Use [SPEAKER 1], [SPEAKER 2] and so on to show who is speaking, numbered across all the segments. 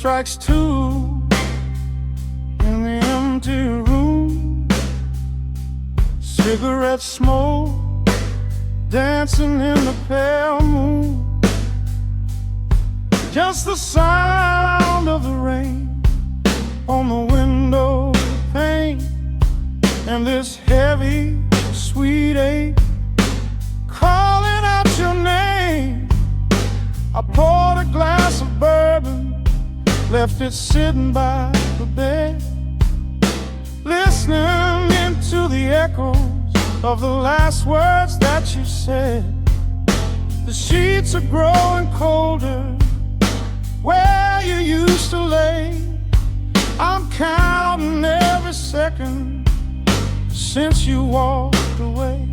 [SPEAKER 1] strikes two in the empty room. Cigarette smoke dancing in the pale moon. Just the sound of the rain on the window pane, and this heavy, sweet ache calling out your name. I poured a glass of bourbon, left it sitting by the bed, listening into the echoes of the last words that you said. The sheets are growing colder where you used to lay. I'm counting every second since you walked away.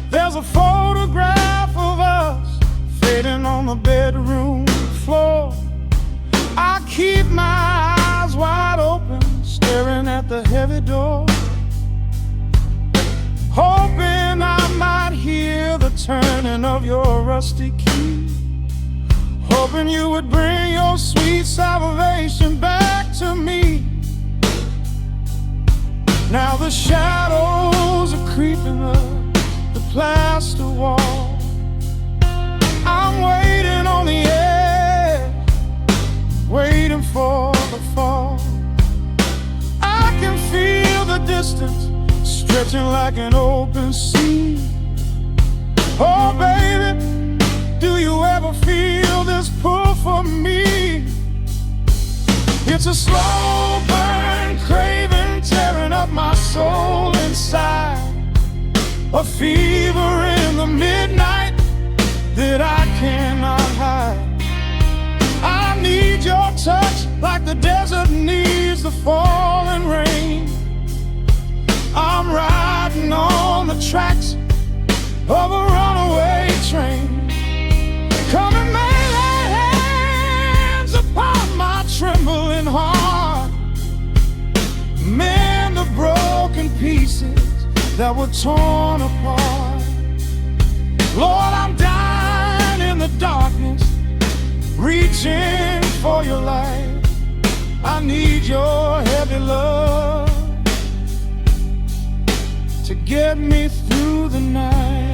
[SPEAKER 1] There's a photograph of us fading on the bedroom floor. I keep my eyes wide open, staring at the heavy door, hoping I might hear the turning of your rusty key, hoping you would bring your sweet salvation back to me. Now the shadows are creeping up the plaster wall. I'm waiting on the edge, waiting for the fall. I can feel the distance stretching like an open sea. Oh baby, do you ever feel this pull for me? It's a slow burn craving tearing up my soul inside, a fever in the midnight that I cannot hide. I need your touch like the desert needs the falling rain. I'm riding on the tracks of a runaway train. Come and lay hands upon my trembling heart, mend the broken pieces that were torn apart. Lord, I'm dying in the darkness, reaching for your light. I need your heavy love to get me through the night.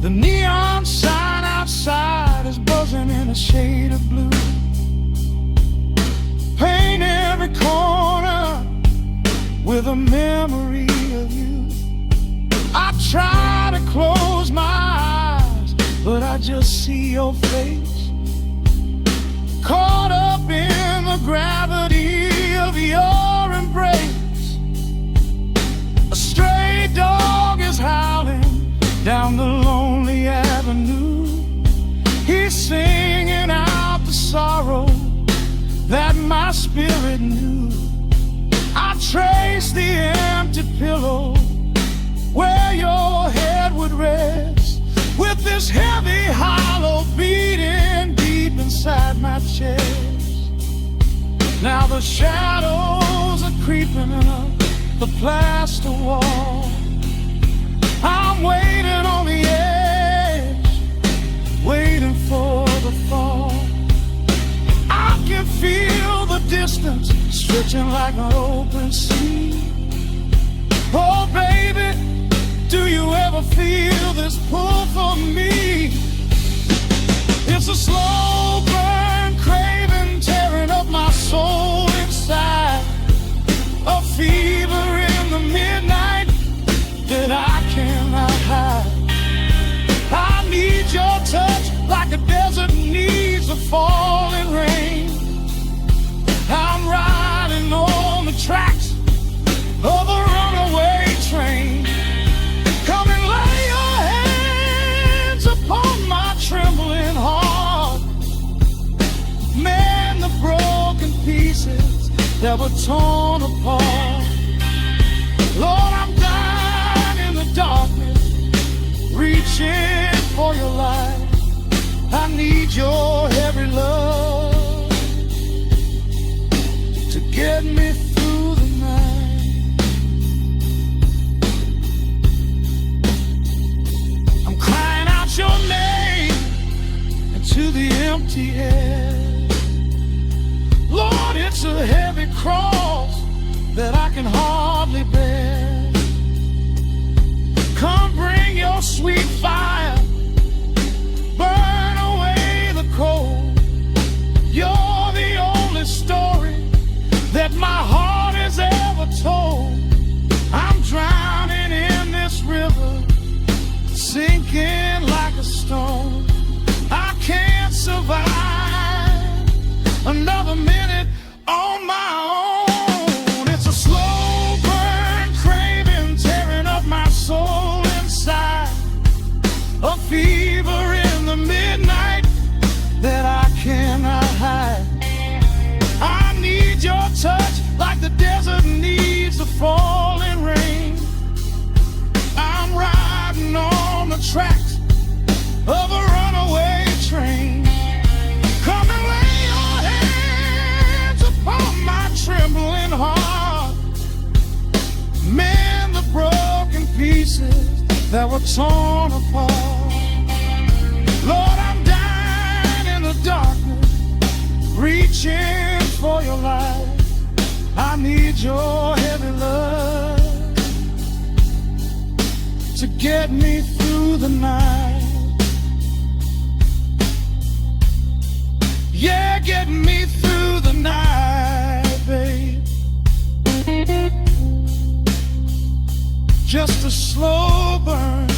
[SPEAKER 1] The neon sign outside is buzzing in a shade of blue. Paint every corner with a memory of you. I try to close my eyes, but I just see your face, caught up in the gravity of your embrace. A stray dog is howling down the lonely avenue. He's singing out the sorrow that my spirit knew. I trace the empty pillow where your head would rest, with this heavy hollow beating deep inside my chest. Now the shadows are creeping up the plaster wall. I'm waiting on the edge, waiting for the fall. I can feel the distance stretching like an open sea. Oh baby, do you ever feel this pull for me? It's a slow burn craving tearing up my soul inside, a fever in the midnight that I cannot hide. I need your touch like a desert needs the falling rain. I'm riding on the tracks of a runaway train. Come and lay your hands upon my trembling heart, mend the broken pieces that were torn apart. Lord, I'm dying in the darkness, reaching for your light. I empty head. Lord, it's a heavy cross that I can hardly bear. Come bring your sweet fire, burn away the cold. You're the only story that my heart has ever told. I'm drowning in this river, sinking like a stone. I can't survive another minute on my own. It's a slow burn, craving, tearing up my soul inside. A fever in the midnight that I cannot hide. I need your touch like the desert needs the falling rain. I'm riding on the tracks of a runaway train. Come and lay your hands upon my trembling heart. Mend the broken pieces that were torn apart. Lord, I'm dying in the darkness, reaching for your light. I need your heavy love to get me through the night. Yeah, get me through the night, babe. Just a slow burn,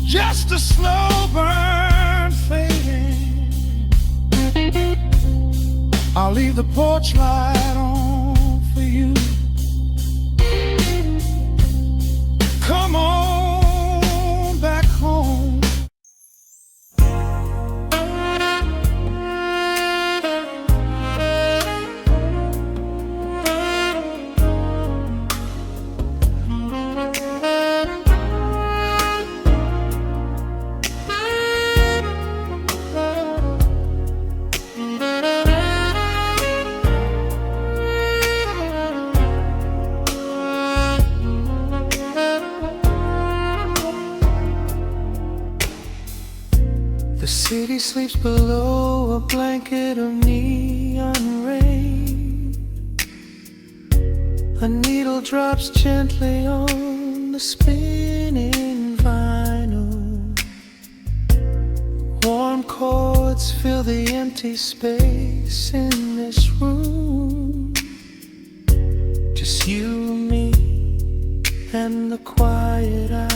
[SPEAKER 1] just a slow burn fading. I'll leave the porch light on for you. Come on back home. The city sleeps below a blanket of neon rain. A needle drops gently on the spinning vinyl. Warm chords fill the empty space in this room. Just you and me and the quiet hour.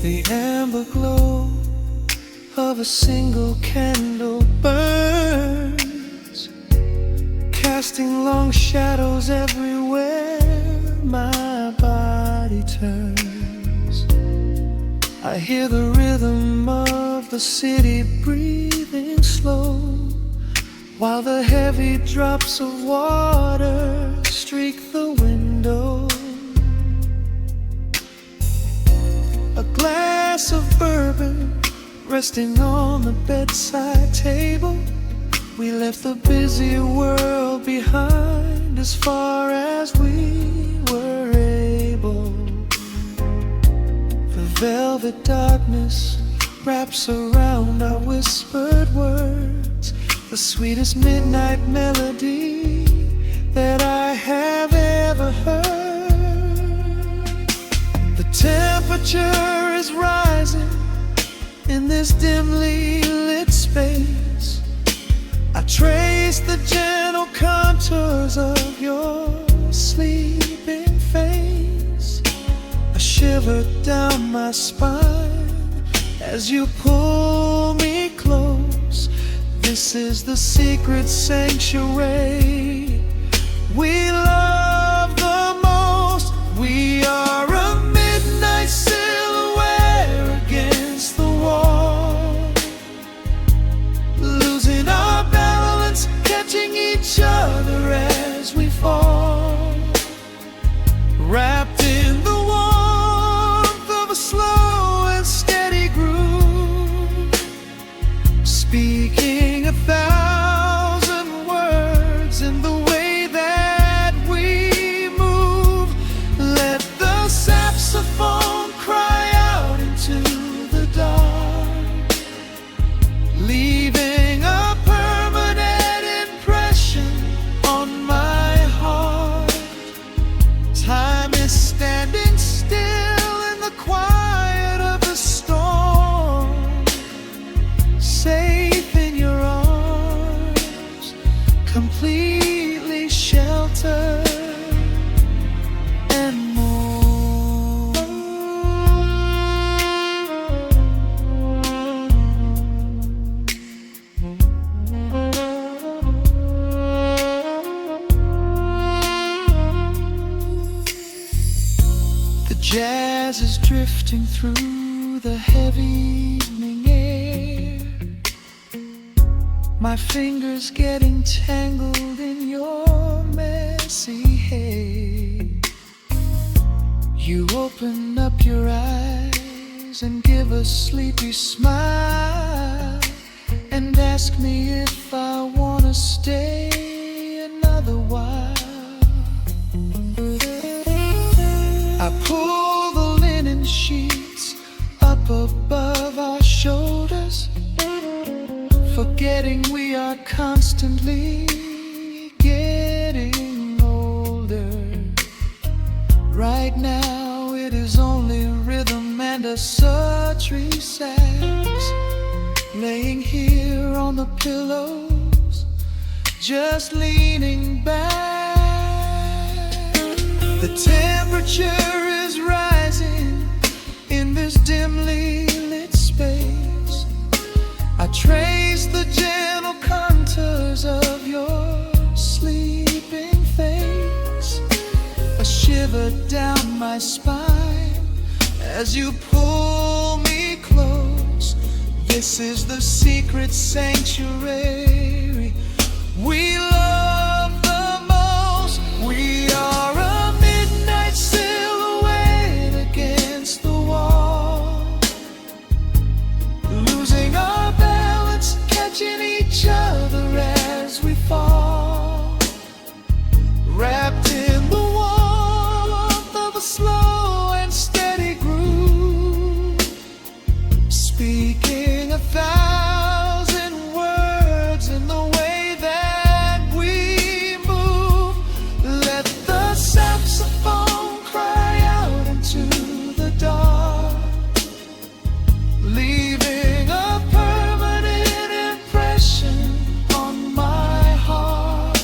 [SPEAKER 1] The amber glow of a single candle burns, casting long shadows everywhere my body turns. I hear the rhythm of the city breathing slow, while the heavy drops of water streak the window. A glass of bourbon resting on the bedside table. We left the busy world behind as far as we were able. The velvet darkness wraps around our whispered words, the sweetest midnight melody that I have ever heard. The temperature is rising in this dimly lit space. I trace the gentle contours of your sleeping face. A shiver down my spine as you pull me close. This is the secret sanctuary we love the most. We are a midnight silhouette against the wall, losing our balance, catching each other as we fall, wrapped in the warmth of a slow and steady groove, speaking 1,000 words in the way that we drifting through the heavy evening air, my fingers getting tangled in your messy hair. You open up your eyes and give a sleepy smile and ask me if I wanna stay another while. I pull the linen sheets up above our shoulders, forgetting we are constantly getting older. Right now it is only rhythm and a sultry sax, laying here on the pillows, just leaning back. The temperature is rising in this dimly lit space. I trace the gentle contours of your sleeping face, a shiver down my spine as you pull me close. This is the secret sanctuary we love the most. We are a midnight silhouette against the wall, losing our balance, catching each other as we fall, wrapped in the warmth of a slow and steady groove, speaking 1,000 words in the way that we move. Let the saxophone cry out into the dark, leaving a permanent impression on my heart.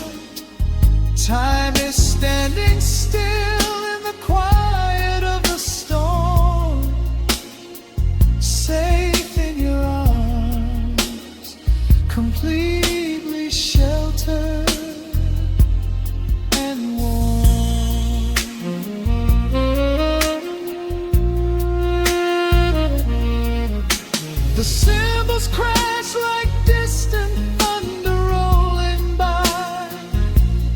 [SPEAKER 1] Time is standing still in the quiet of the storm, safe in your arms, completely sheltered and warm. The cymbals crash like distant thunder rolling by,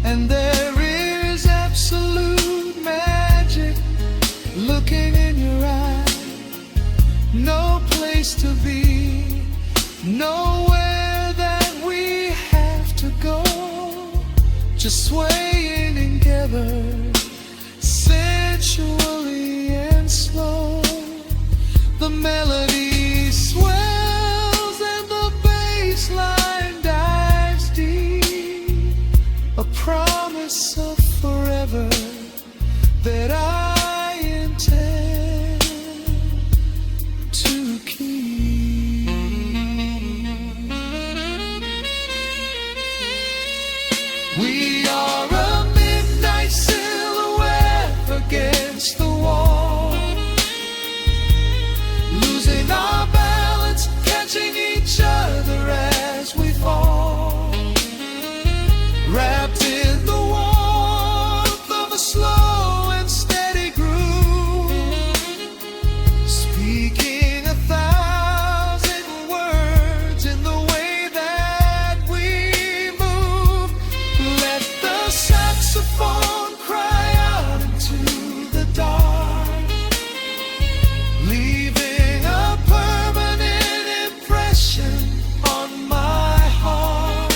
[SPEAKER 1] and there is absolute magic looking in your eyes. No place to be, nowhere that we have to go, just swaying together, sensually and slow. The melody swells and the bass line dives deep, a promise of forever that I intend to keep. We are a midnight silhouette against the wall, losing our balance, catching each other as we fall, wrapped in the warmth of a slow and steady groove, speaking 1,000 words in the way that we move. Let the saxophone cry out into the dark, leaving a permanent impression on my heart.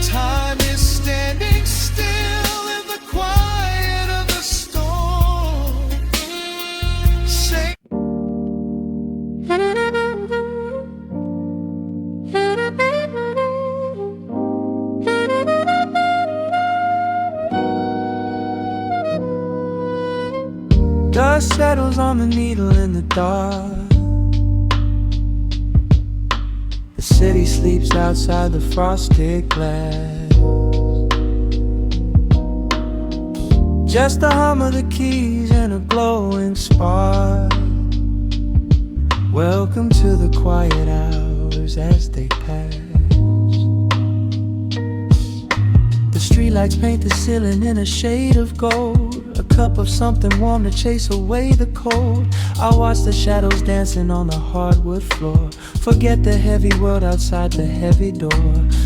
[SPEAKER 1] Time is standing still in the quiet of the storm. Say dust settles on the needle in the dark. The city sleeps outside the frosted glass. Just the hum of the keys and a glowing spark. Welcome to the quiet hours as they pass. The streetlights paint the ceiling in a shade of gold.
[SPEAKER 2] a cup of something warm to chase away the cold. I watch the shadows dancing on the hardwood floor. Forget the heavy world outside the heavy door.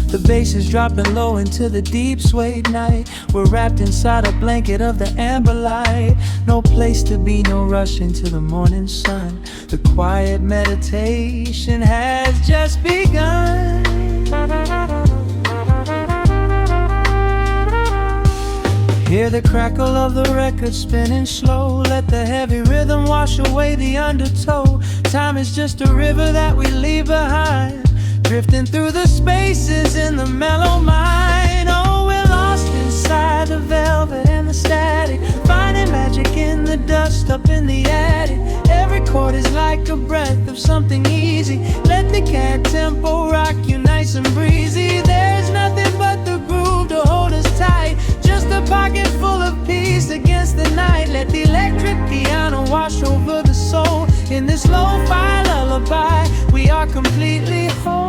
[SPEAKER 2] The bass is dropping low into the deep swayed night. We're wrapped inside a blanket of the amber light. No place to be, no rush into the morning sun. The quiet meditation has just begun. Hear the crackle of the record spinning slow. Let the heavy rhythm wash away the undertow. Time is just a river that we leave behind, drifting through the spaces in the mellow mind. Oh, we're lost inside the velvet and the static, finding magic in the dust up in the attic. Every chord is like a breath of something easy. Let the cat tempo rock you nice and breezy. There's nothing but the groove to hold us tight, just a pocket full of peace against the night. Let the electric piano wash over the soul. In this lo-fi lullaby, we are completely whole.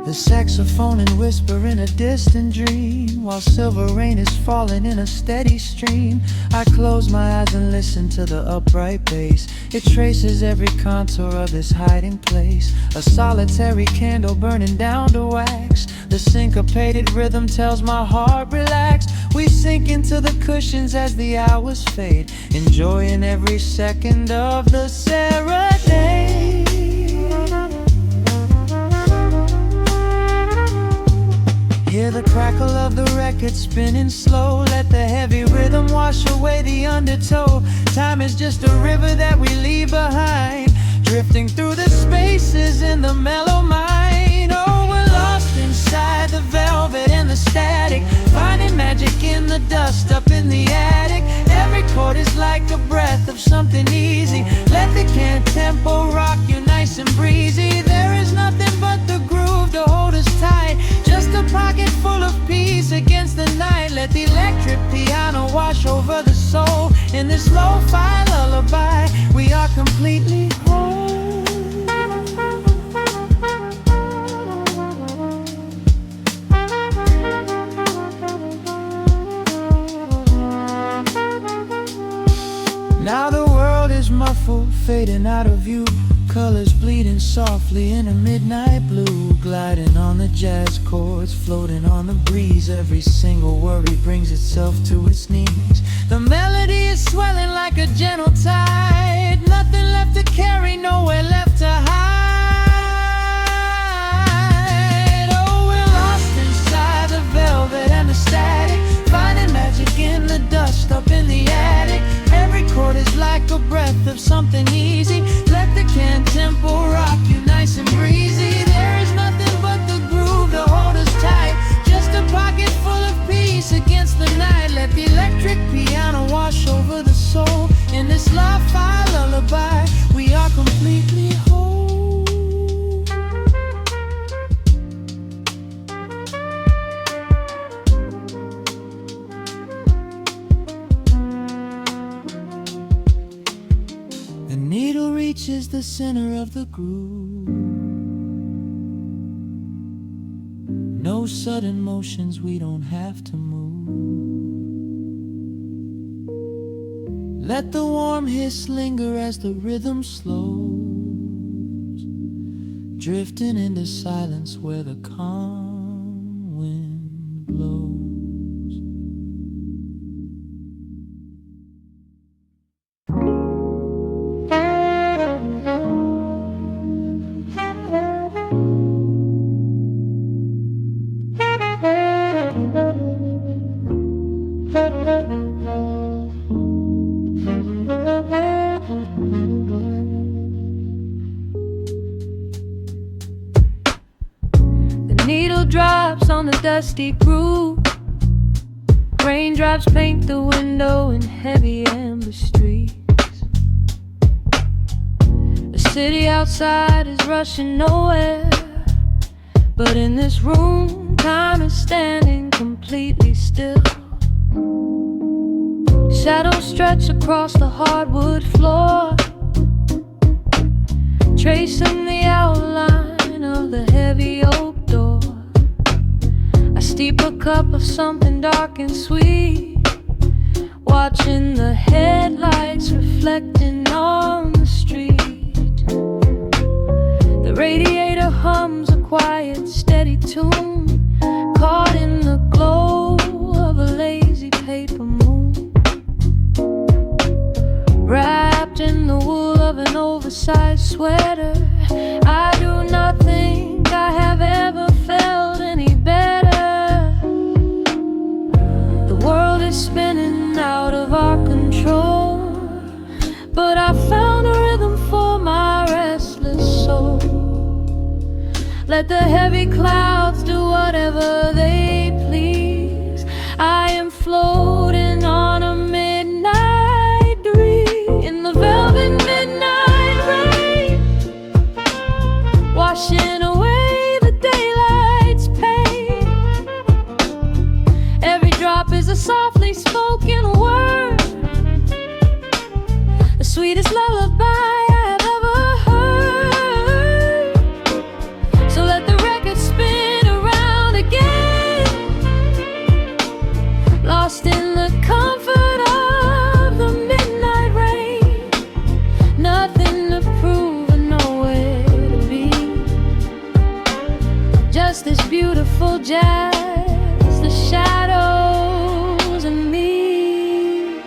[SPEAKER 2] The saxophone and whisper in a distant dream, while silver rain is falling in a steady stream. I close my eyes and listen to the upright bass. It traces every contour of this hiding place. A solitary candle burning down to wax. The syncopated rhythm tells my heart relax. We sink into the cushions as the hours fade, enjoying every second of the serenade. Hear the crackle of the record spinning slow. Let the heavy rhythm wash away the undertow. Time is just a river that we leave behind, drifting through the spaces in the mellow mind. Oh, we're lost inside the velvet and the static, finding magic in the dust up in the attic. Every chord is like a breath of something easy. Let the can tempo rock you nice and breezy. There is nothing but the groove to hold us tight, just a pocket full of peace against the night. Let the electric piano wash over the soul. In this lo-fi lullaby, we are completely whole. Now the world is muffled, fading out of view. Colors bleeding softly in a midnight blue, gliding on the jazz chords, floating on the breeze. Every single worry brings itself to its knees. The melody is swelling like a gentle tide. Nothing left to carry, nowhere left to hide. Oh, we're lost inside the velvet and the static, finding magic in the dust up in the attic. Every chord is like a breath of something easy. Let the can tempo rock you nice and breezy. There is nothing but the groove to hold us tight, just a pocket full of peace against the night. Let the electric piano wash over the soul. In this lo-fi lullaby, we are completely whole. The needle reaches the center of the groove. No sudden motions, we don't have to move. Let the warm hiss linger as the rhythm slows, drifting into silence where the calm wind blows. Drops on the dusty groove. Raindrops paint the window in heavy amber streets. The city outside is rushing nowhere, but in this room, time is standing completely still. Shadows stretch across the hardwood floor, tracing the outline of the heavy oak door. I steep a cup of something dark and sweet, watching the headlights reflecting on the street. The radiator hums a quiet, steady tune, caught in the glow of a lazy paper moon. Wrapped in the wool of an oversized sweater, I do not think I have ever felt any better. The world is spinning out of our control, but I found a rhythm for my restless soul. Let the heavy clouds do whatever they please. I am floating on a midnight dream in the velvet midnight rain, washing away the daylight's pain. Every drop is a softly spoken word, the sweetest lullaby I have ever heard. So let the record spin around again, lost in the comfort of the midnight rain. Nothing to prove and nowhere to be, just this beautiful jazz, the shadows and me.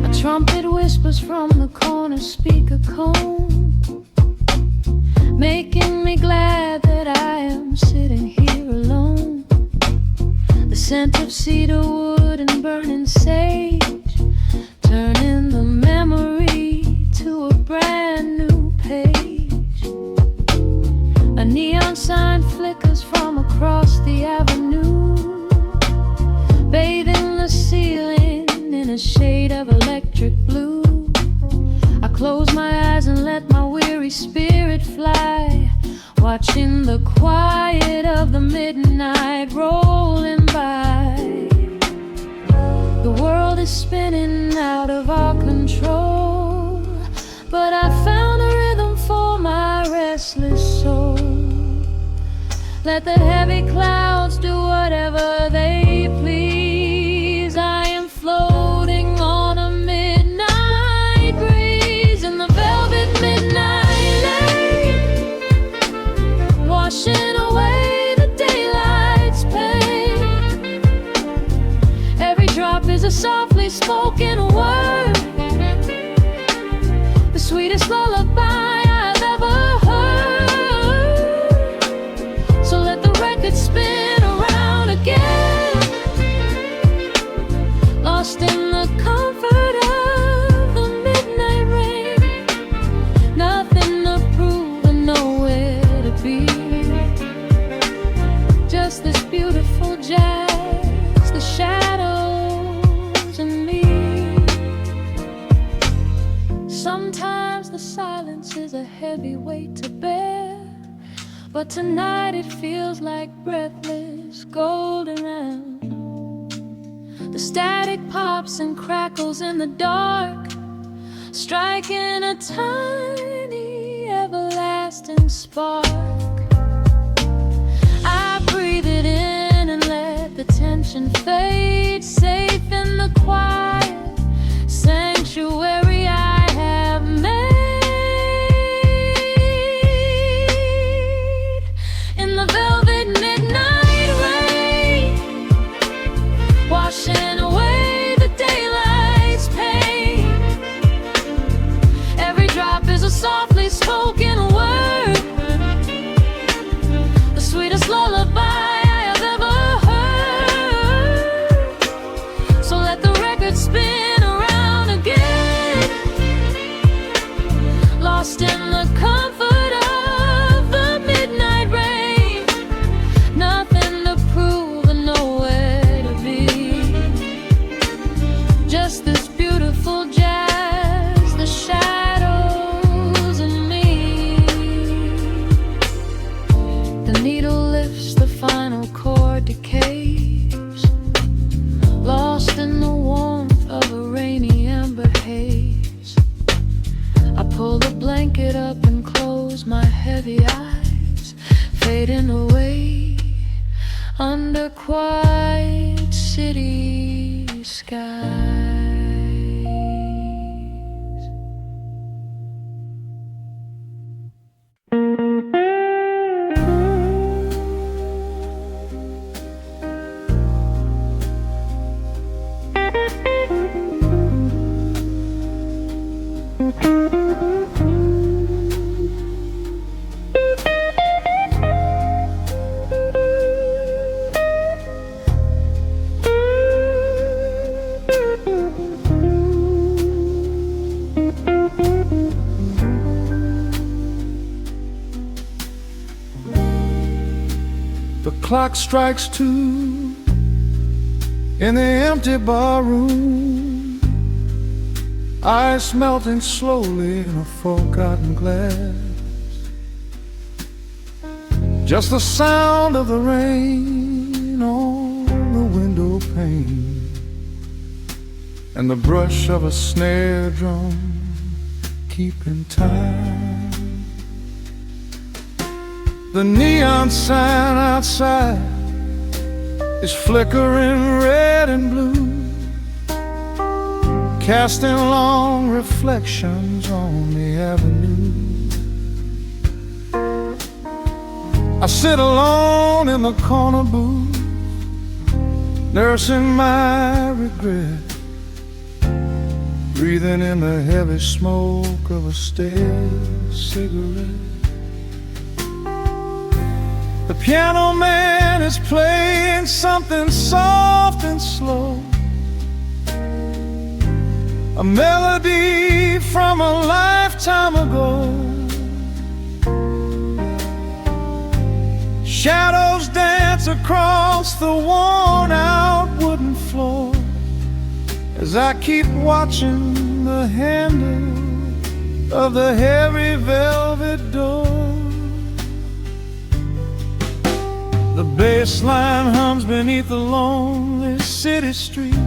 [SPEAKER 2] A trumpet whispers from the corner speaker cone, making me glad that I am sitting here alone. The scent of cedar wood and burning sage, turning the memory to a brand new page. A neon sign flickers from across the avenue, bathing the ceiling in a shade of electric blue. I close my eyes and let my weary spirit fly, watching the quiet of the midnight rolling by. The world is spinning out of our control, but I found a rhythm for my restless soul. Let the heavy clouds do whatever they please. I am floating on a midnight breeze in the velvet midnight lane, washing away the daylight's pain. Every drop is a softly spoken word, the sweetest lullaby I've ever heard. So let the record spin around again, lost in the comfort of the midnight rain. Nothing to prove and nowhere to be, just this beautiful jazz, the shadows and me. Sometimes the silence is a heavy weight to bear, but tonight it feels like breathless golden round. The static pops and crackles in the dark, striking a tiny everlasting spark. I breathe it in and let the tension fade, safe in the quiet sanctuary I have made. In the velvet midnight rain, washing away the daylight's pain. Every drop is a softly spoken word, fading away under quiet city skies.
[SPEAKER 1] The clock strikes 2 in the empty bar room, ice melting slowly in a forgotten glass. Just the sound of the rain on the window pane and the brush of a snare drum keeping time. The neon sign outside is flickering red and blue, casting long reflections on the avenue. I sit alone in the corner booth, nursing my regret, breathing in the heavy smoke of a stale cigarette. The piano man is playing something soft and slow, a melody from a lifetime ago. Shadows dance across the worn-out wooden floor as I keep watching the handle of the heavy velvet door. The bass line hums beneath the lonely city street,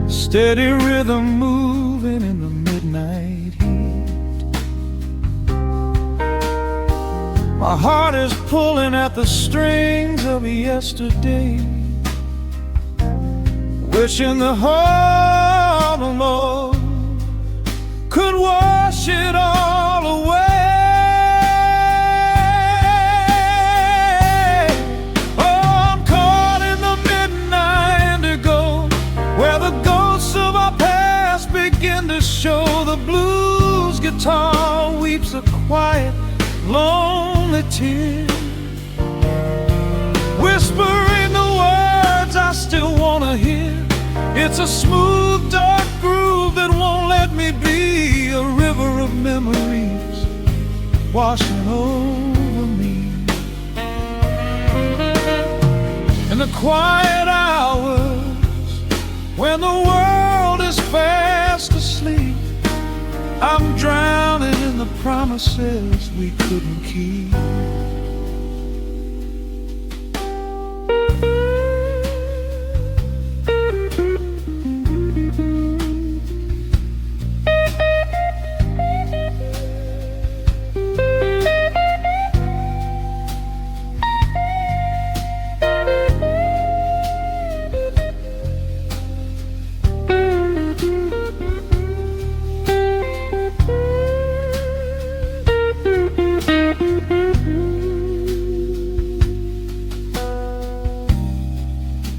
[SPEAKER 1] steady rhythm moving in the midnight heat. My heart is pulling at the strings of yesterday, wishing the heart alone could wash it all away. Show the blues guitar weeps a quiet, lonely tear, whispering the words I still wanna hear. It's a smooth, dark groove that won't let me be, a river of memories washing over me. In the quiet hours when the world is fast asleep, I'm drowning in the promises we couldn't keep.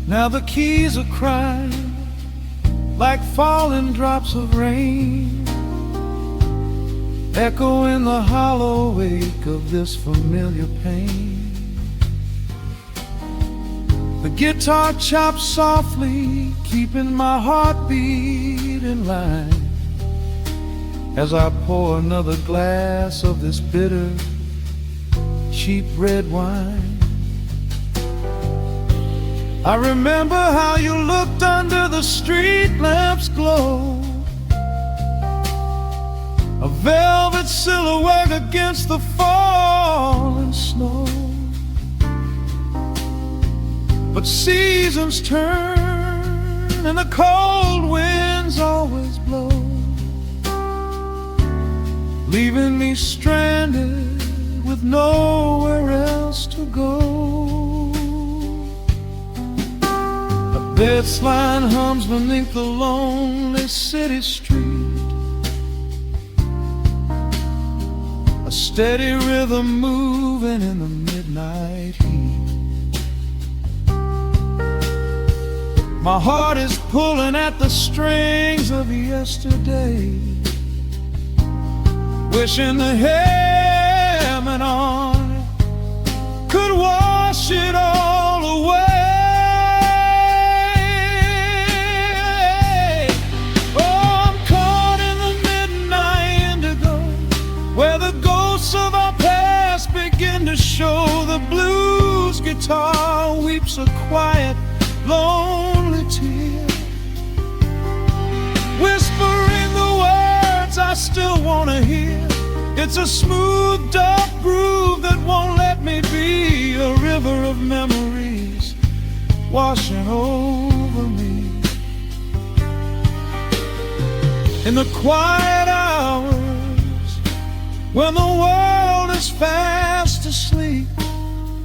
[SPEAKER 1] Now the keys are crying like falling drops of rain, echo in the hollow wake of this familiar pain. The guitar chops softly, keeping my heartbeat in line as I pour another glass of this bitter, cheap red wine. I remember how you looked under the street lamp's glow, a velvet silhouette against the falling snow. But seasons turn and the cold winds always blow, leaving me stranded with nowhere else to go. A bass line hums beneath the lonely city street, a steady rhythm moving in the midnight heat. My heart is pulling at the strings of yesterday, wishing the helmet on it could wash it all away. Oh, I'm caught in the midnight indigo, where the ghosts of our past begin to show. The blues guitar weeps a quiet, lonely tear, whispering the words I still want to hear. It's a smooth, dark groove that won't let me be. A river of memories washing over me. In the quiet hours, when the world is fast asleep,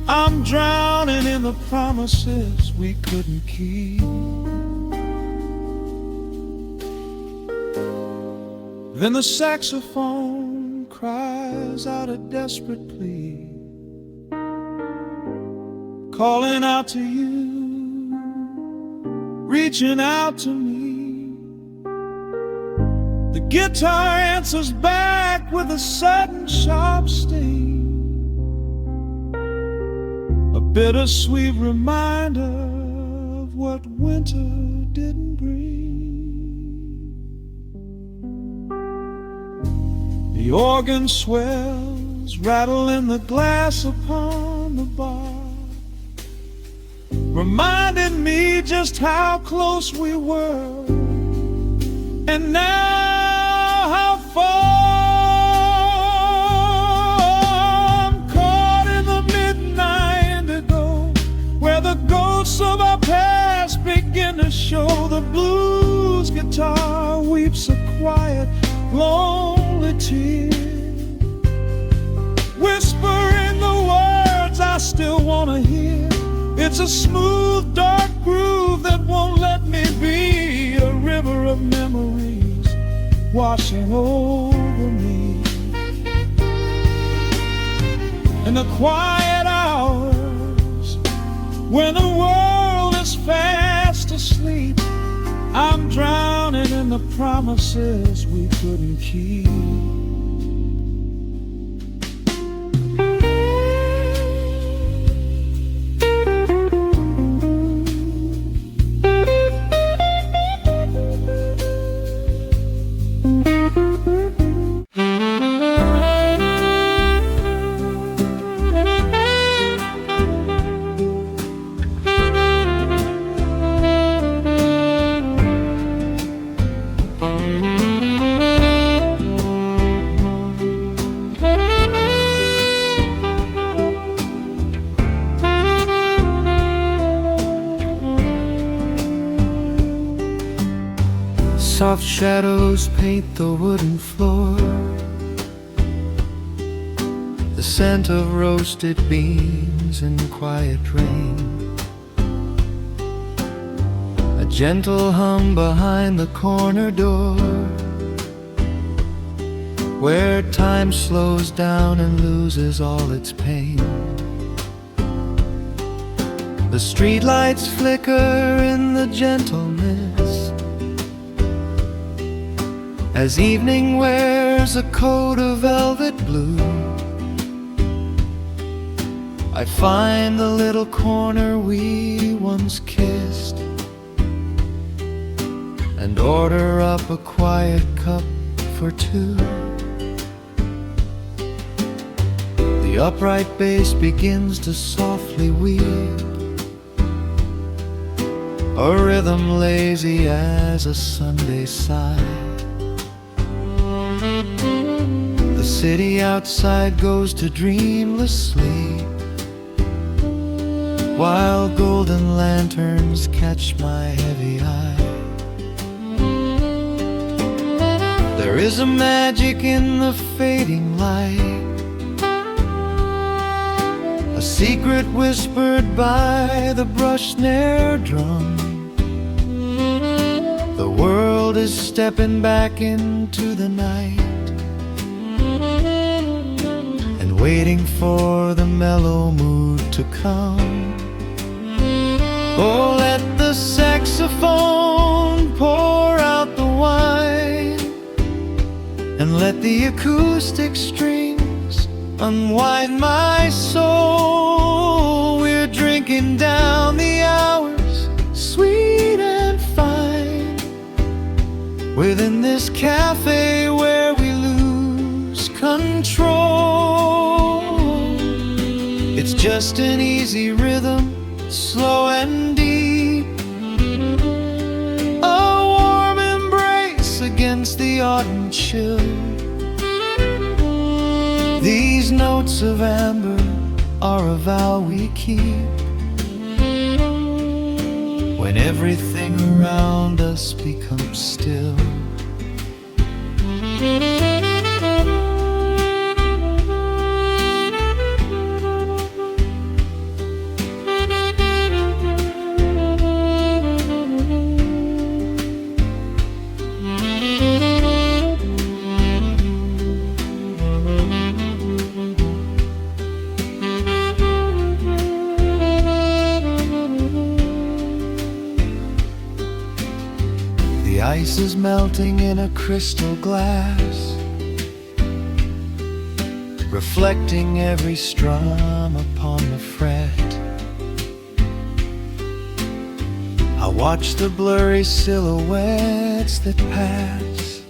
[SPEAKER 1] I'm drowning in the promises we couldn't keep. Then the saxophone cries out a desperate plea, calling out to you, reaching out to me. The guitar answers back with a sudden sharp sting, a bittersweet reminder of what winter didn't bring. The organ swells, rattling the glass upon the bar, reminding me just how close we were, and now how far. I'm caught in the midnight indigo, where the ghosts of our past begin to show. The blues guitar weeps a quiet, lonely tear, whispering the words I still want to hear. It's a smooth, dark groove that won't let me be. A river of memories washing over me. In the quiet hours, when the world is fast asleep, I'm drowning in the promises we couldn't keep.
[SPEAKER 2] Soft shadows paint the wooden floor, the scent of roasted beans and quiet rain, a gentle hum behind the corner door, where time slows down and loses all its pain. The streetlights flicker in the gentle mist, as evening wears a coat of velvet blue. I find the little corner we once kissed, and order up a quiet cup for two. The upright bass begins to softly weep, a rhythm lazy as a Sunday sigh. The city outside goes to dreamless sleep, while golden lanterns catch my heavy eye. There is a magic in the fading light, a secret whispered by the brush snare drum. The world is stepping back into the night and waiting for the mellow mood to come. Oh, let the saxophone pour out the wine, and let the acoustic strings unwind my soul. We're drinking down the hours, sweet and fine, within this cafe where we lose control. It's just an easy rhythm, slow and deep, a warm embrace against the autumn chill. These notes of amber are a vow we keep when everything around us becomes still. The ice is melting in a crystal glass, reflecting every strum upon the fret. I watch the blurry silhouettes that pass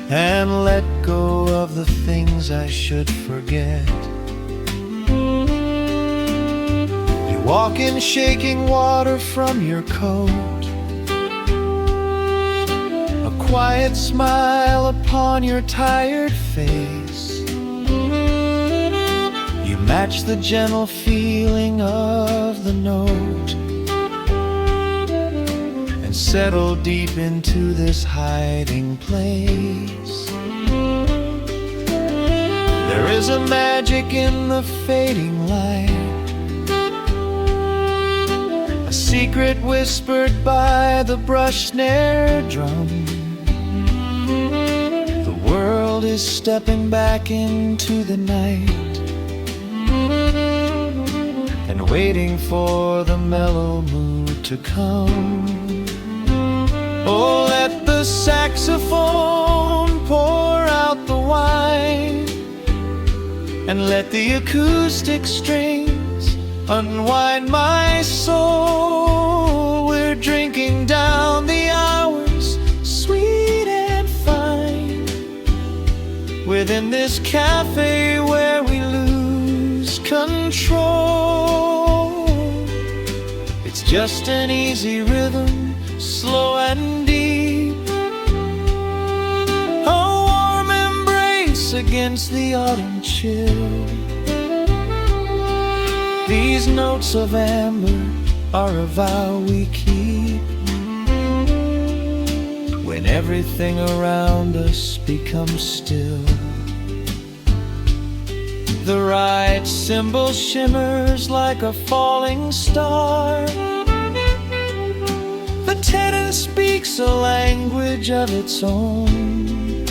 [SPEAKER 2] and let go of the things I should forget. You walk in shaking water from your coat, quiet smile upon your tired face. You match the gentle feeling of the note and settle deep into this hiding place. There is a magic in the fading light, a secret whispered by the brush snare drum. The world is stepping back into the night and waiting for the mellow mood to come. Oh, let the saxophone pour out the wine, and let the acoustic strings unwind my soul. We're drinking down the hours, sweet and fine, within this cafe where we lose control. It's just an easy rhythm, slow and deep, a warm embrace against the autumn chill. These notes of amber are a vow we keep when everything around us becomes still. The right cymbal shimmers like a falling star. The tenor speaks a language of its own.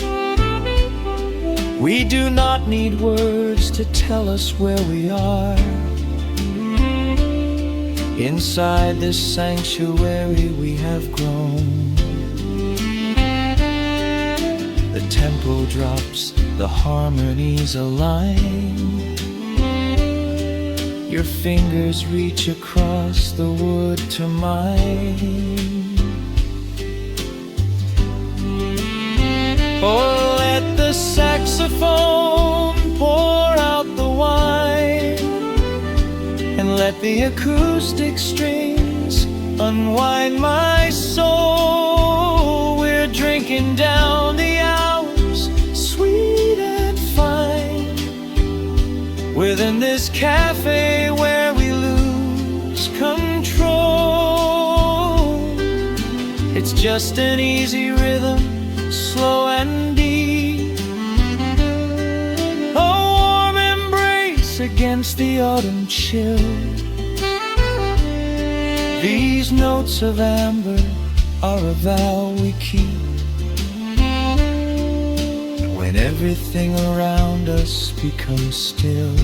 [SPEAKER 2] We do not need words to tell us where we are. Inside this sanctuary we have grown. The tempo drops, the harmonies align. Your fingers reach across the wood to mine. Oh, let the saxophone pour out the wine, and let the acoustic strings unwind my soul. We're drinking down the hours, sweet and fine, within this cafe where we lose control. It's just an easy rhythm, slow slow and deep, a warm embrace against the autumn chill. These notes of amber are a vow we keep when everything around us becomes still.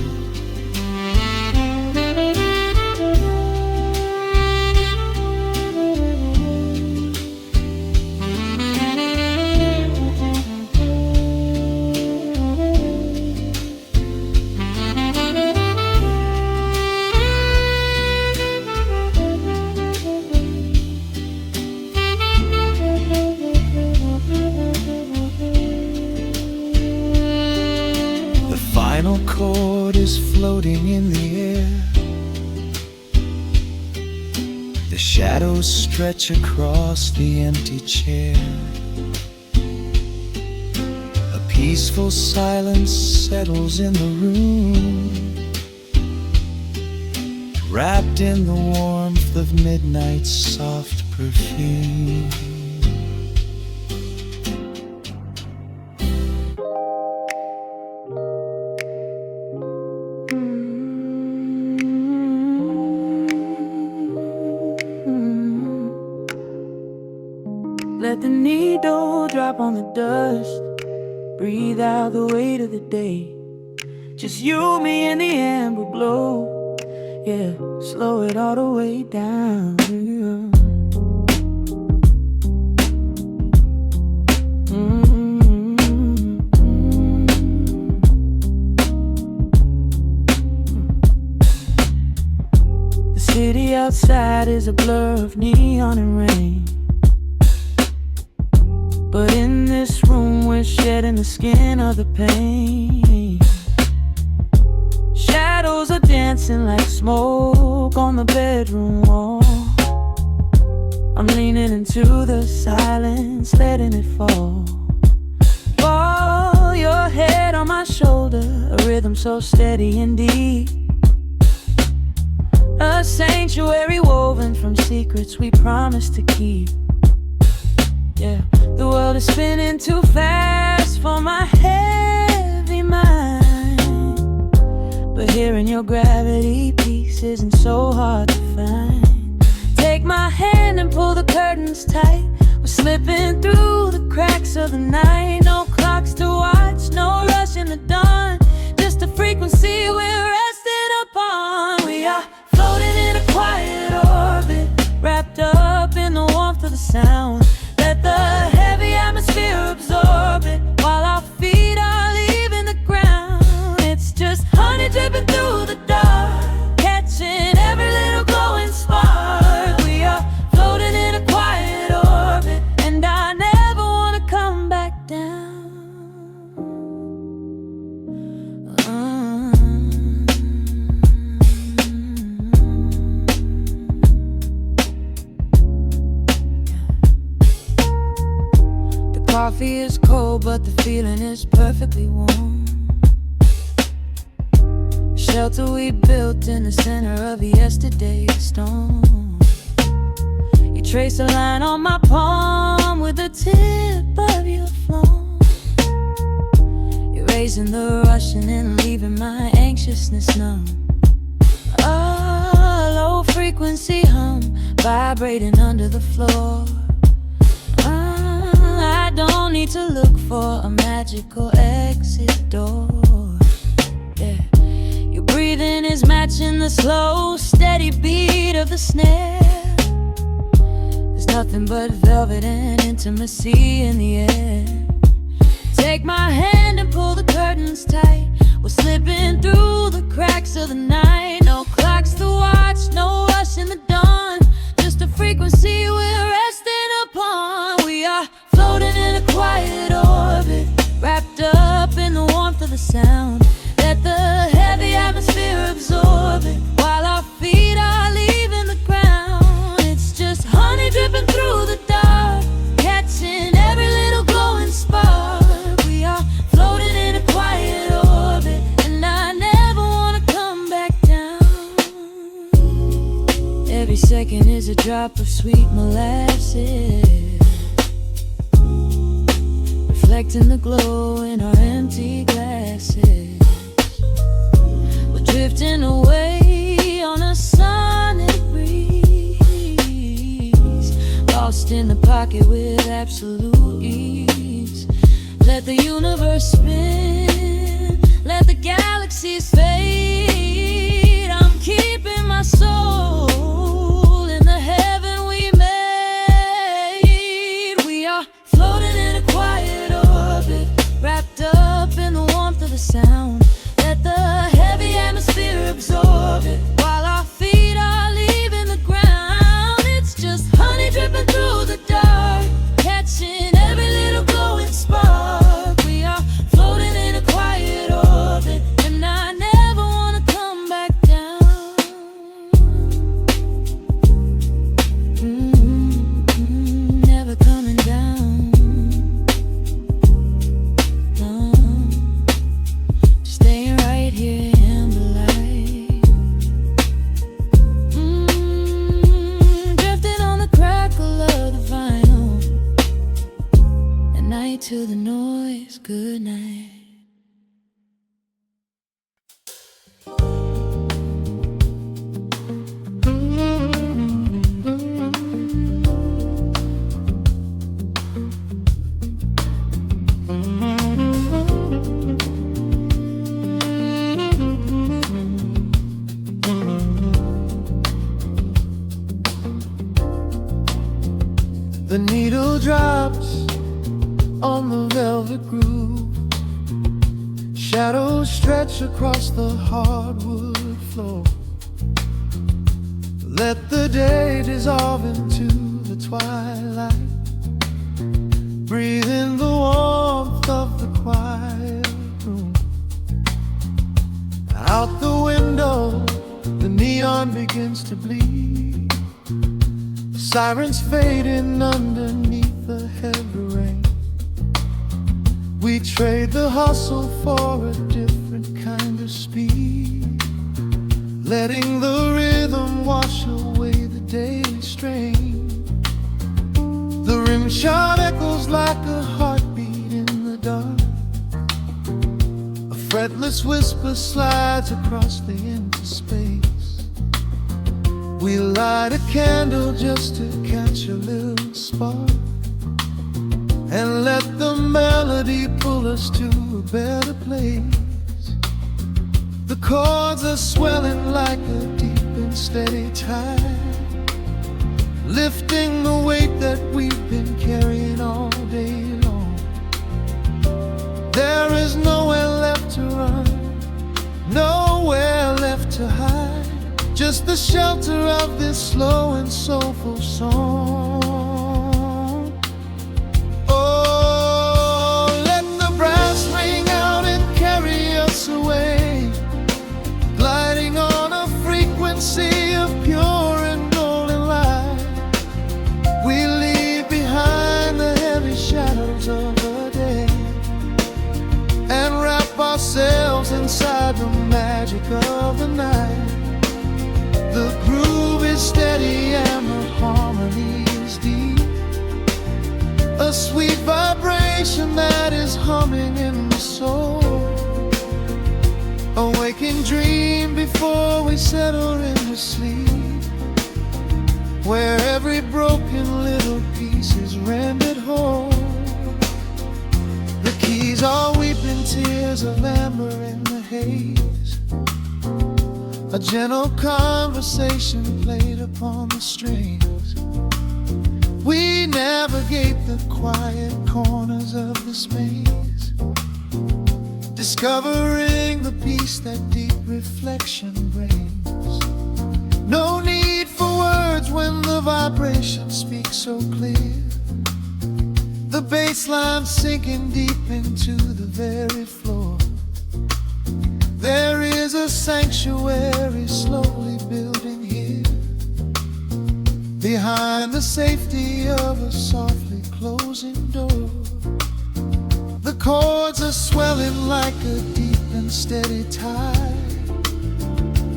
[SPEAKER 2] Final chord is floating in the air. The shadows stretch across the empty chair. A peaceful silence settles in the room, wrapped in the warmth of midnight's soft perfume.
[SPEAKER 3] Let the needle drop on the dust. Breathe out the weight of the day. Just you, me, and the amber glow. Yeah, slow it all the way down. The city outside is a blur of neon and rain, but in this room we're shedding the skin of the pain. Shadows are dancing like smoke on the bedroom wall. I'm leaning into the silence, letting it fall. Fall, your head on my shoulder, a rhythm so steady and deep. A sanctuary woven from secrets we promised to keep. Yeah, the world is spinning too fast for my heavy mind, but hearing your gravity piece isn't so hard to find. Take my hand and pull the curtains tight. We're slipping through the cracks of the night. No clocks to watch, no rush in the dawn. Just a frequency we're resting upon. We are floating in a quiet orbit, wrapped up in the warmth of the sound. Let the heavy atmosphere absorb it while our feet are leaving the ground. It's just honey dripping through the dark, catching every little glowing spark. We are floating in a quiet orbit, and I never want to come back down. Coffee is cold, but the feeling is perfectly warm. Shelter we built in the center of yesterday's storm. You trace a line on my palm with the tip of your phone, erasing the rushing and leaving my anxiousness numb. A low frequency hum vibrating under the floor. I don't need to look for a magical exit door. Yeah, your breathing is matching the slow, steady beat of the snare. There's nothing but velvet and intimacy in the air. Take my hand and pull the curtains tight. We're slipping through the cracks of the night. No clocks to watch, no rush in the dawn. Just a frequency we're resting upon. We are floating in a quiet orbit, wrapped up in the warmth of the sound. Let the heavy atmosphere absorb it while our feet are leaving the ground. It's just honey dripping through the dark, catching every little glowing spark. We are floating in a quiet orbit, and I never want to come back down. Every second is a drop of sweet molasses, reflecting the glow in our empty glasses. We're drifting away on a sonic breeze, lost in the pocket with absolute ease. Let the universe spin, let the galaxies fade. I'm keeping my soul in the heaven we made. We are floating in a quiet orbit, wrapped up in the warmth of the sound. Let the heavy atmosphere absorb it, while our feet are leaving the ground. It's just honey dripping through the dark, catching every little glowing spark. We are floating in a quiet orbit, and I never wanna come back down. Never coming down. No, staying right here in the light. Drifting on the crackle of the vinyl. At night to the noise, good night.
[SPEAKER 2] The needle drops on the velvet groove. Shadows stretch across the hardwood floor. Let the day dissolve into the twilight. Breathe in the warmth of the quiet room. Out the window, the neon begins to bleed. Sirens fading underneath the heavy rain. We trade the hustle for a different kind of speed, letting the rhythm wash away the daily strain. The rim shot echoes like a heartbeat in the dark. A fretless whisper slides across the empty space. We light a candle just to catch a little spark, and let the melody pull us to a better place. The chords are swelling like a deep and steady tide, lifting the weight that we've been carrying all day long. There is nowhere left to run, nowhere left to hide, just the shelter of this slow and soulful song. Oh, let the brass ring out and carry us away, gliding on a frequency of pure and golden light. We leave behind the heavy shadows of the day, and wrap ourselves inside the magic of the night. The groove is steady and the harmony is deep, a sweet vibration that is humming in the soul. A waking dream before we settle into sleep, where every broken little piece is rendered whole. The keys are weeping tears of amber in the haze, a gentle conversation played upon the strings. We navigate the quiet corners of this maze, discovering the peace that deep reflection brings. No need for words when the vibration speaks so clear. The bass line sinking deep into the very floor. There is a sanctuary slowly building here, behind the safety of a softly closing door. The chords are swelling like a deep and steady tide,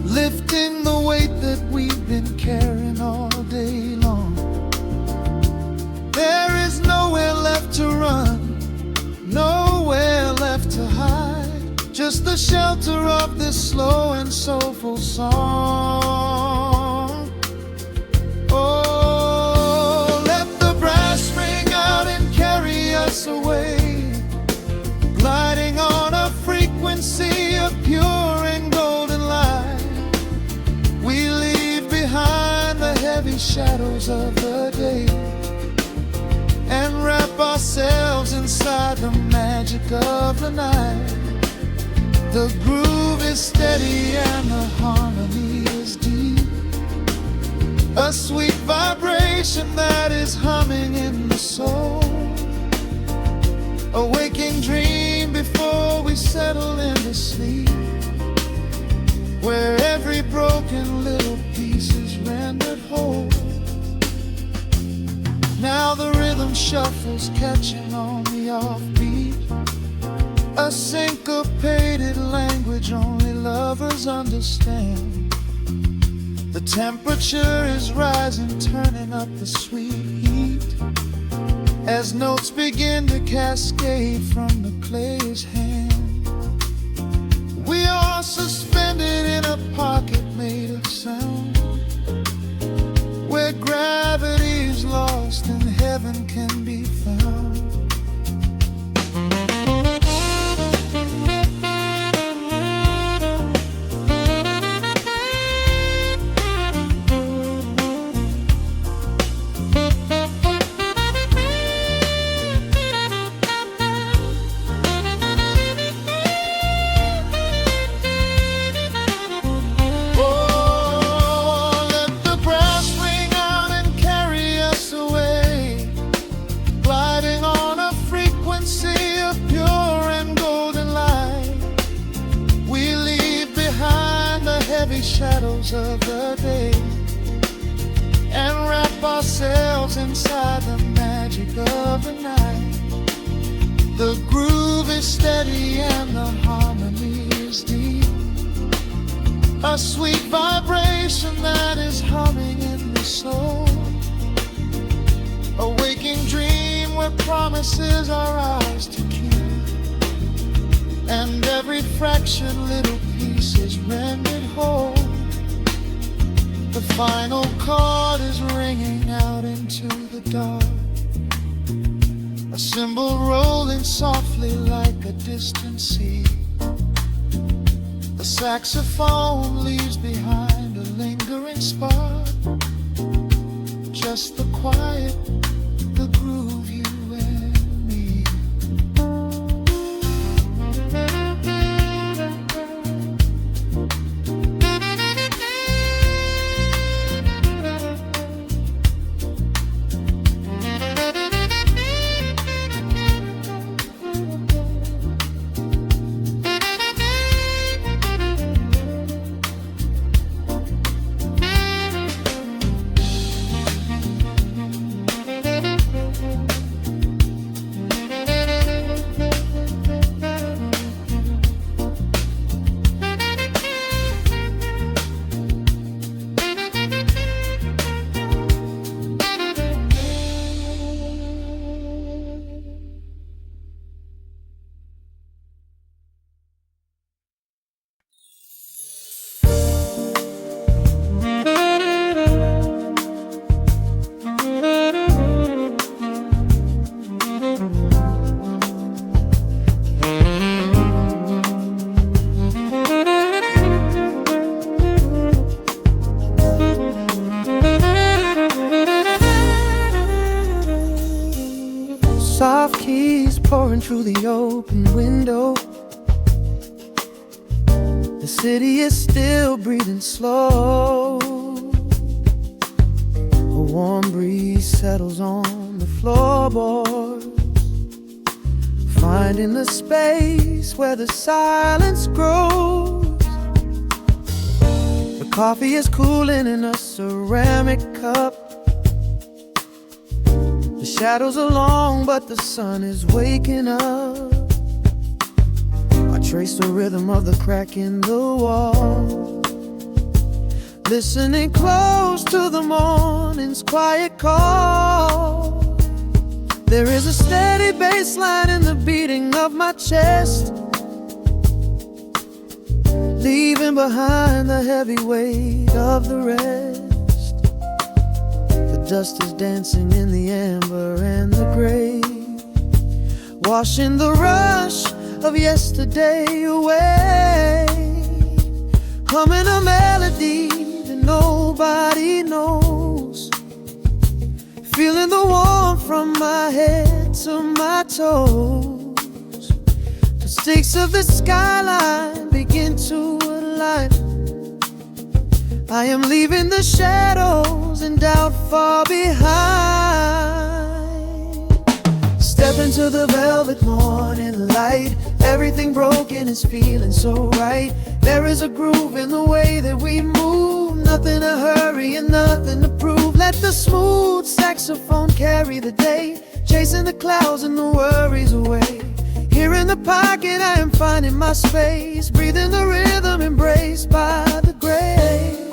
[SPEAKER 2] lifting the weight that we've been carrying all day long. There is nowhere left to run,
[SPEAKER 1] just the shelter of this slow and soulful song. Oh, let the brass ring out and carry us away, gliding on a frequency of pure and golden light. We leave behind the heavy shadows of the day and wrap ourselves inside the magic of the night. The groove is steady and the harmony is deep, a sweet vibration that is humming in the soul, a waking dream before we settle into sleep, where every broken little piece is rendered whole. Now the rhythm shuffles, catching on the offbeat, a syncopated language only lovers understand. The temperature is rising, turning up the sweet heat, as notes begin to cascade from the player's hand. We are suspended in a pocket made of sound, where gravity is lost and heaven can be found. Shadows of the day and wrap ourselves inside the magic of the night. The groove is steady and the harmony is deep, a sweet vibration that is humming in the soul, a waking dream where promises are ours to keep, and every fractured little piece is rendered whole. The final chord is ringing out into the dark, a cymbal rolling softly like a distant sea. The saxophone leaves behind a lingering spark, just the quiet, the groove, you and me.
[SPEAKER 2] Soft keys pouring through the open window. The city is still breathing slow. A warm breeze settles on the floorboards, finding the space where the silence grows. The coffee is cooling in a ceramic cup. The shadows are long, but the sun is waking up. I trace the rhythm of the crack in the wall, listening close to the morning's quiet call. There is a steady bass line in the beating of my chest, behind the heavy weight of the rest. The dust is dancing in the amber and the gray, washing the rush of yesterday away. Humming a melody that nobody knows, feeling the warmth from my head to my toes. The stakes of the skyline begin to align. I am leaving the shadows and doubt far behind. Step into the velvet morning light. Everything broken is feeling so right. There is a groove in the way that we move. Nothing to hurry and nothing to prove. Let the smooth saxophone carry the day, chasing the clouds and the worries away. Here in the pocket I am finding my space, breathing the rhythm embraced by the grace.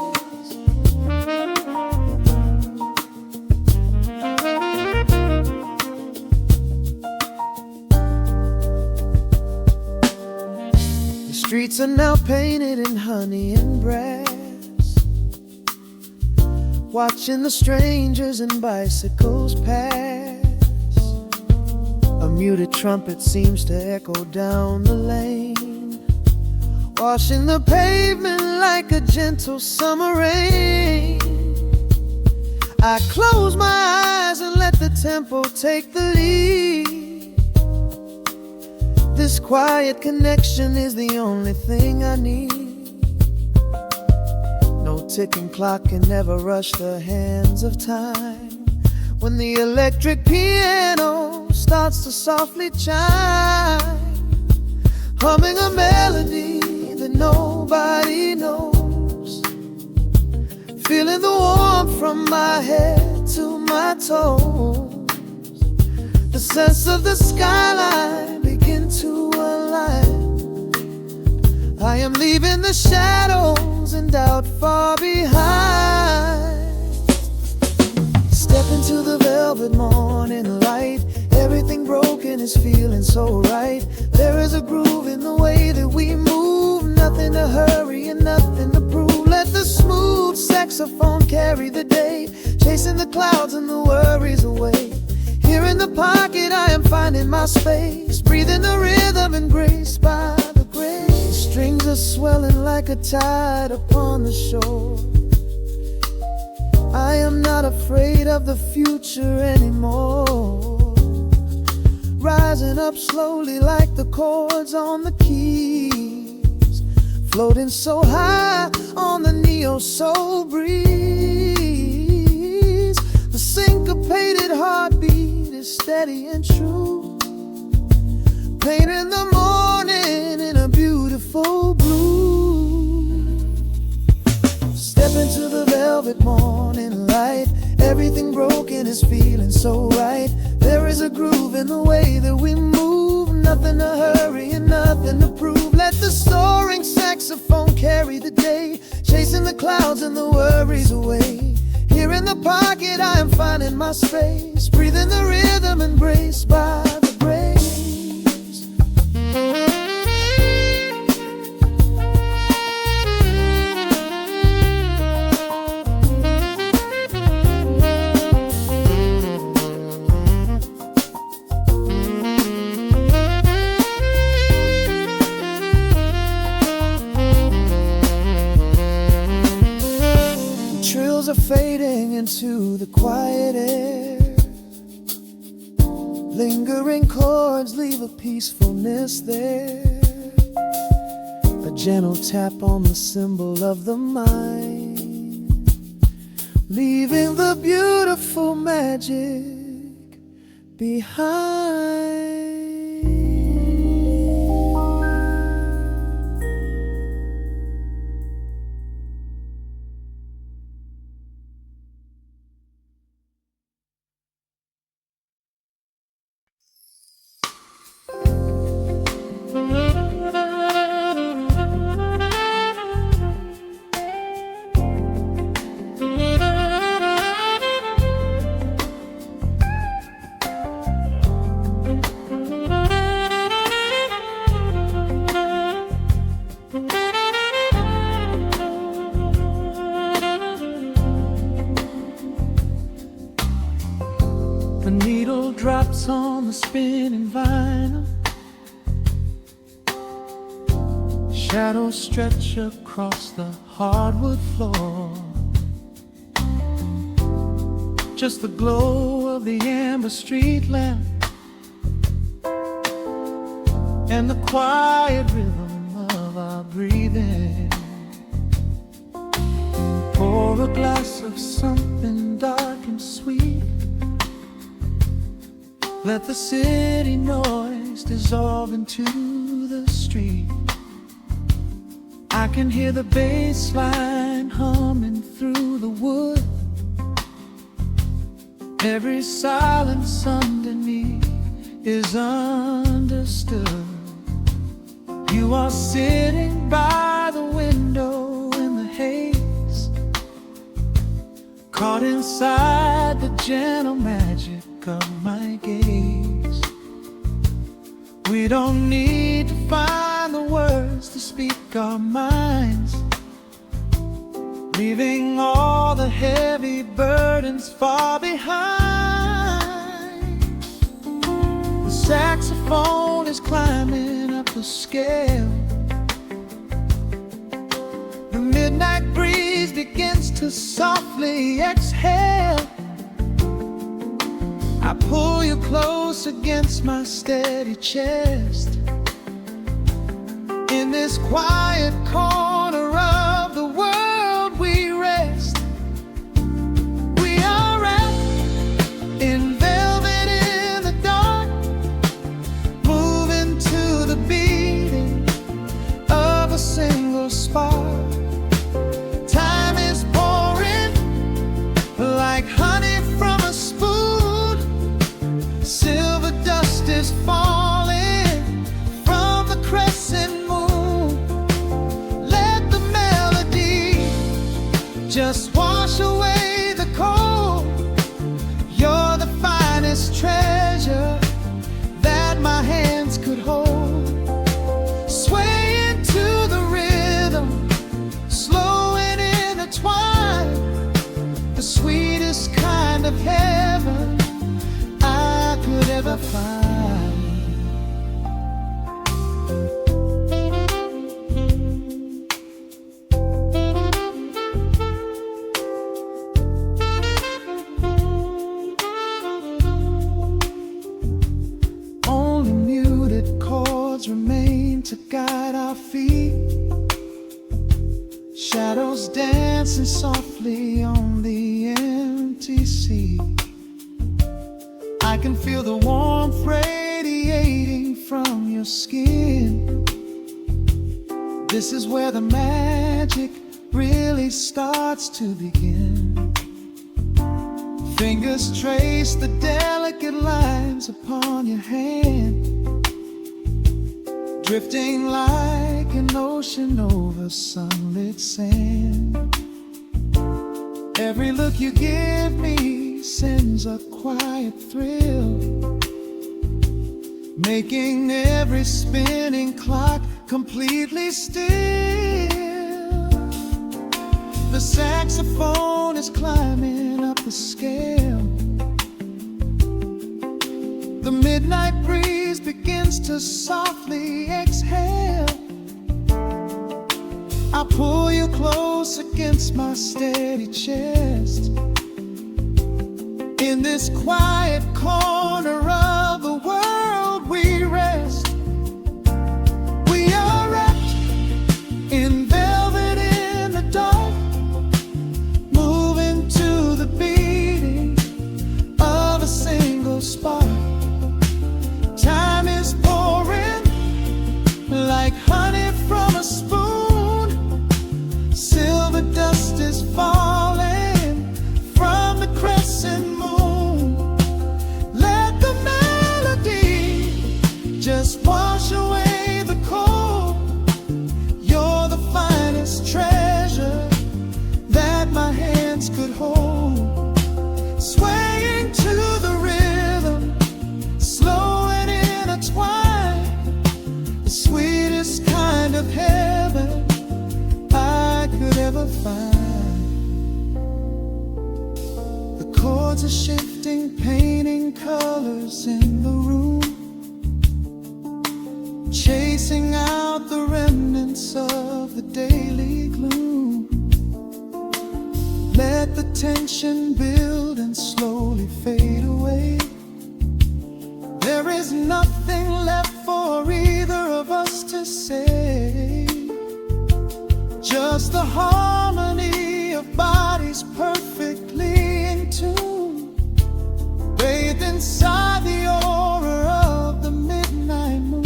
[SPEAKER 2] The streets are now painted in honey and brass, watching the strangers and bicycles pass. A muted trumpet seems to echo down the lane, washing the pavement like a gentle summer rain. I close my eyes and let the tempo take the lead. This quiet connection is the only thing I need. No ticking clock can never rush the hands of time. When the electric piano starts to softly chime, humming a melody that nobody knows, feeling the warmth from my head to my toes. The sense of the skyline begin to align. I am leaving the shadows and doubt far behind. Step into the velvet morning light. Everything broken is feeling so right. There is a groove in the way that we move. Nothing to hurry and nothing to prove. Let the smooth saxophone carry the day, chasing the clouds and the worries away. Here in the pocket I am finding my space, breathing the rhythm and grace by the grace. Strings are swelling like a tide upon the shore. I am not afraid of the future anymore. Rising up slowly like the chords on the keys, floating so high on the neo-soul breeze. The syncopated heartbeat is steady and true, painting the morning in a beautiful blue. Step into the velvet morning light. Everything broken is feeling so right. There is a groove in the way that we move. Nothing to hurry and nothing to prove. Let the soaring saxophone carry the day, chasing the clouds and the worries away. Here in the pocket I am finding my space, breathing the rhythm embraced by the grace. Trills are fading into the quiet air. Lingering chords leave a peacefulness there. A gentle tap on the cymbal of the mind, leaving the beautiful magic behind. spinning vinyl. Shadows stretch across the hardwood floor. Just the glow of the amber street lamp and the quiet rhythm of our breathing. Pour a glass of something dark and sweet. Let the city noise dissolve into the street. I can hear the bass line humming through the wood. Every silence underneath is understood. You are sitting by the window in the haze, caught inside the gentle magic of my gaze. We don't need to find the words to speak our minds, leaving all the heavy burdens far behind. The saxophone is climbing up the scale. The midnight breeze begins to softly exhale. I pull you close against my steady chest. In this quiet corner of the world we rest. We are wrapped in velvet in the dark, moving to the beating of a single spark. Time is pouring like honey from a spoon. Silver dust is falling from the crescent moon. Let the melody just wash away the cold. You're the finest treasure that my hands could hold. Sway into the rhythm, slow and intertwined. The sweetest kind of heaven I could ever find. Only muted chords remain to guide our feet. Shadows dancing softly on the empty sea. I can feel the warmth radiating from your skin. This is where the magic really starts to begin. Fingers trace the delicate lines upon your hand, drifting like an ocean over sunlit sand. Every look you give me sends a quiet thrill, making every spinning clock completely still. The saxophone is climbing up the scale. The midnight breeze begins to softly exhale. I pull you close against my steady chest. In this quiet corner of the world we rest. We are wrapped in velvet in the dark, moving to the beating of a single spark. Time is pouring like honey from a spoon. Silver dust is falling from the crescent moon. Let the tension build and slowly fade away. There is nothing left for either of us to say. Just the harmony of bodies perfectly in tune, bathed inside the aura of the midnight moon.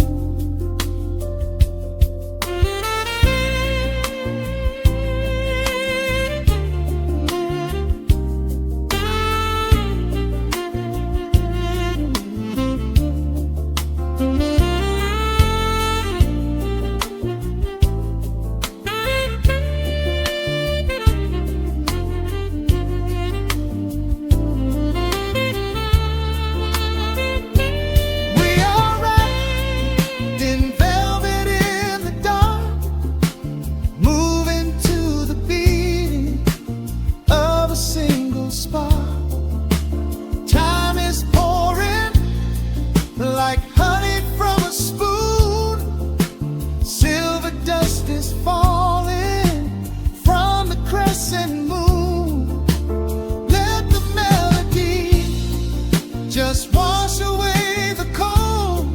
[SPEAKER 2] Just wash away the cold.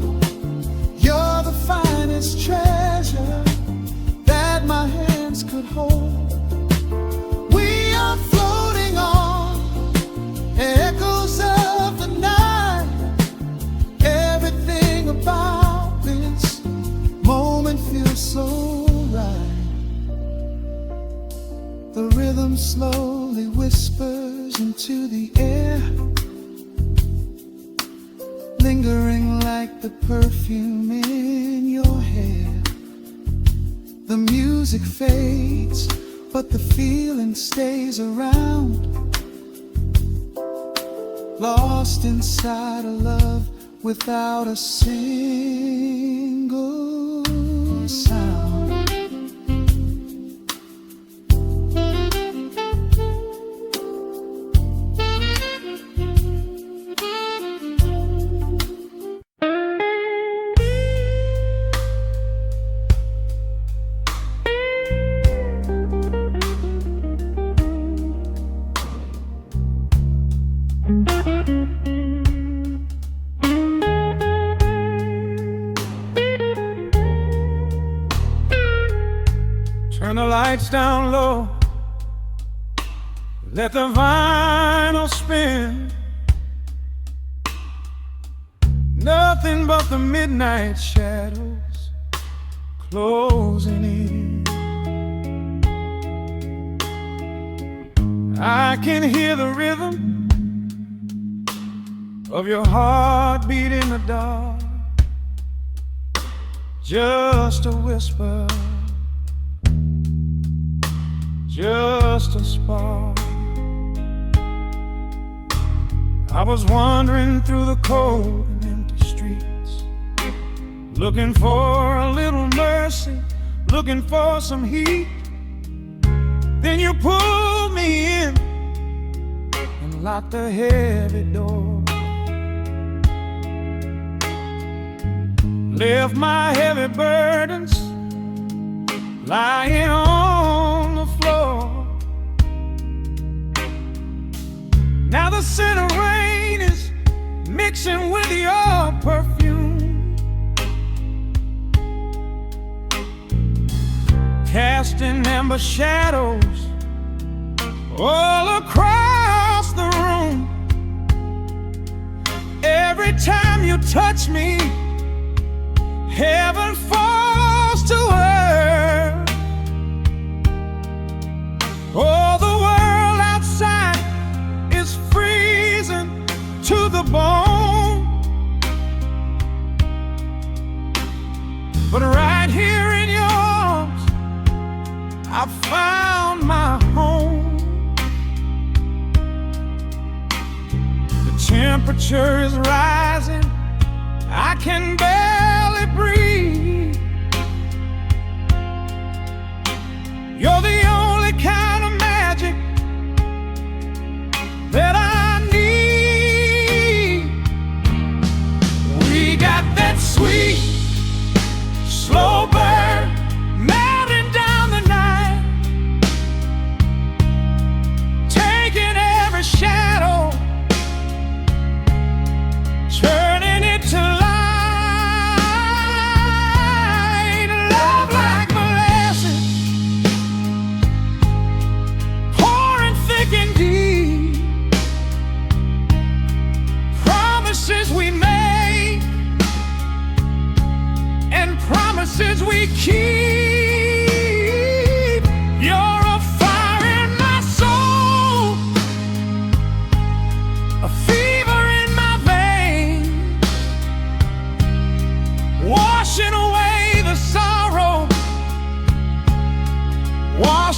[SPEAKER 2] You're the finest treasure that my hands could hold. We are floating on echoes of the night. Everything about this moment feels so right. The rhythm slowly whispers into the air, lingering like the perfume in your hair. The music fades, but the feeling stays around, lost inside a love without a single sound.
[SPEAKER 1] Turn the lights down low, let the vinyl spin. Nothing but the midnight shadows closing in. I can hear the rhythm of your heartbeat in the dark, just a whisper, just a spark. I was wandering through the cold and empty streets, looking for a little mercy, looking for some heat. Then you pulled me in and locked the heavy door, left my heavy burdens lying on the floor. Now the scent of rain is mixing with your perfume, casting amber shadows all across the room. Every time you touch me, heaven falls to earth. Oh, the world outside is freezing to the bone, but right here in your arms I found my home. The temperature is rising, I can barely breathe. You're the only kind of magic that I need. We got that sweet, slow burn melting down the night, taking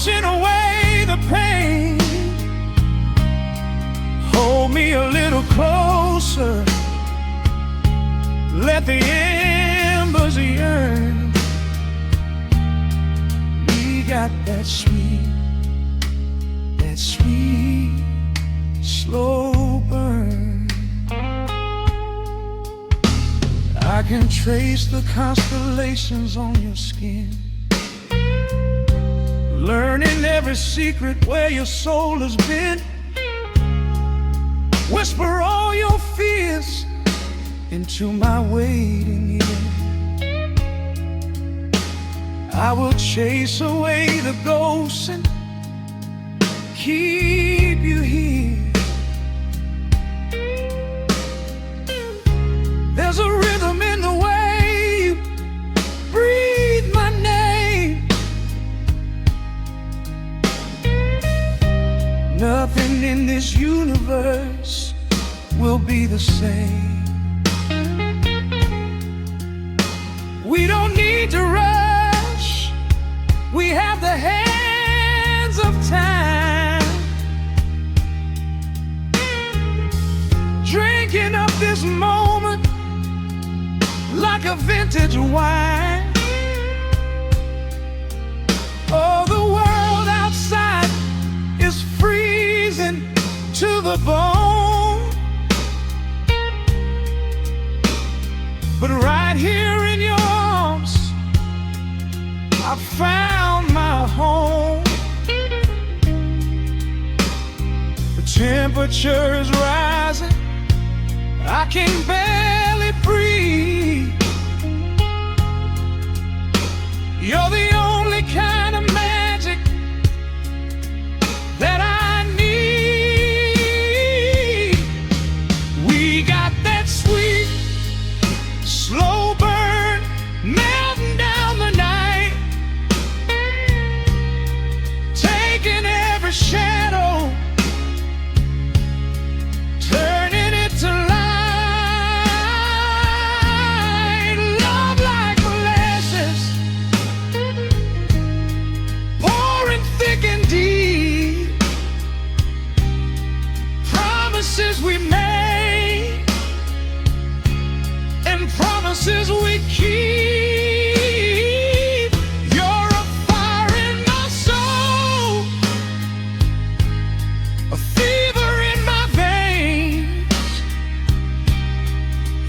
[SPEAKER 1] washing away the pain. Hold me a little closer, let the embers yearn. We got that sweet, slow burn. I can trace the constellations on your skin, learning every secret where your soul has been. Whisper all your fears into my waiting ear. I will chase away the ghosts and keep you here. There's a rhythm in the way you breathe my name. Nothing in this universe will be the same. We don't need to rush, we have the hands of time. Drinking up this moment like a vintage wine. Oh, the world outside is freezing to the bone, but right here in your arms I found my home. The temperature is rising, I can barely breathe. You're the only kind of magic that I need. We got that sweet, slow burn melting down the night, taking every shadow, turning it to light. Love like molasses, pouring thick and deep. Promises we made and promises we keep. You're a fire in my soul, a fever in my veins,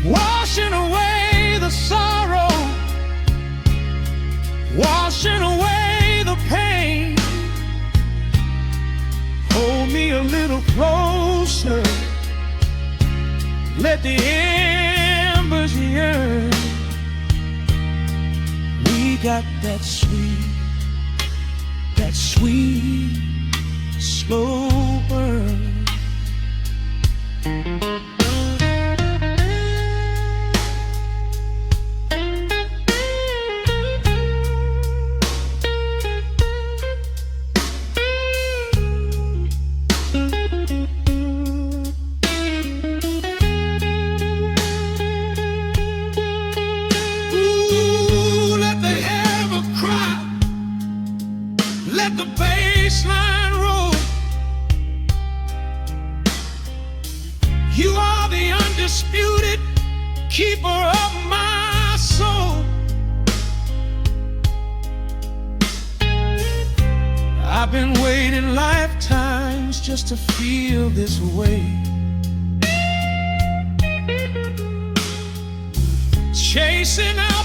[SPEAKER 1] washing away the sorrow, washing away the pain. Hold me a little closer, let the embers yearn. We got that sweet, slow burn. Let the bass line roll. You are the undisputed keeper of my soul. I've been waiting lifetimes just to feel this way, chasing out